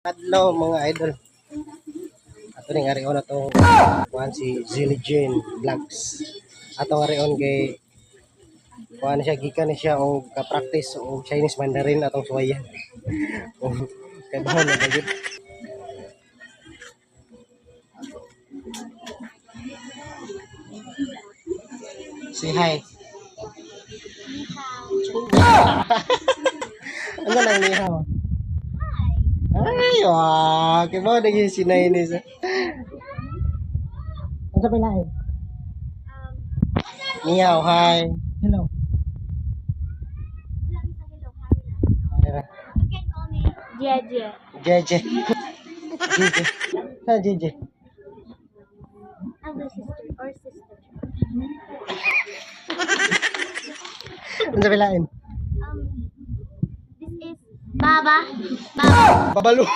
Hello mga idol. Ato ning arion na to kuan si Zilly Jane Vlogs. Ato nga arion kay kuan siya gikan ni siya og ka-practice og Chinese Mandarin atong suwayan. Kay bahon na gid. Say hi. Ano nang nihaw? Ay, wah, kay mo naging sinay ni sa. Ano sa pilahin? Nihaw, hi. Hello. You can call me Jeje. Jeje. Jeje. Ha, Jeje. Elder sister or sister. Ano sa pilahin? This is Baba. Baba. Babalo.